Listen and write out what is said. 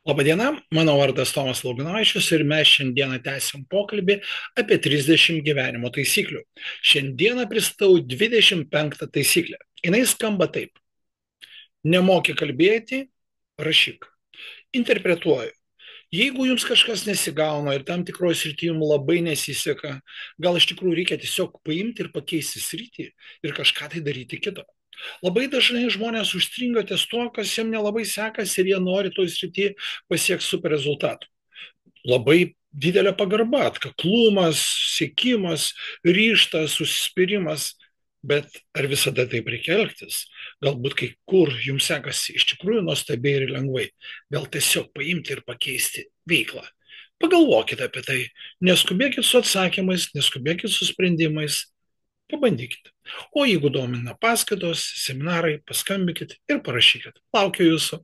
Labadiena, mano vardas Tomas Lauginavičius ir mes šiandieną tęsim pokalbį apie 30 gyvenimo taisyklių. Šiandieną pristatau 25 taisyklę. Jis skamba taip. Nemoki kalbėti, rašyk. Interpretuoju. Jeigu jums kažkas nesigauna ir tam tikroje srityje jums labai nesiseka, gal iš tikrųjų reikia tiesiog paimti ir pakeisti sritį ir kažką tai daryti kito. Labai dažnai žmonės užstringa ties tuo, kas jiems nelabai sekasi ir jie nori toj srityje pasiekti super rezultatų. Labai didelė pagarba, atkaklumas, siekimas, ryžtas, užsispyrimas. Bet ar visada taip reikia elgtis? Galbūt kai kur jums sekasi iš tikrųjų nuostabiai ir lengvai. Gal tiesiog paimti ir pakeisti veiklą. Pagalvokite apie tai. Neskubėkit su atsakymais, neskubėkit su sprendimais. Pabandykite. O jeigu domina paskaitos, seminarai, paskambinkit ir parašykit. Laukiu jūsų.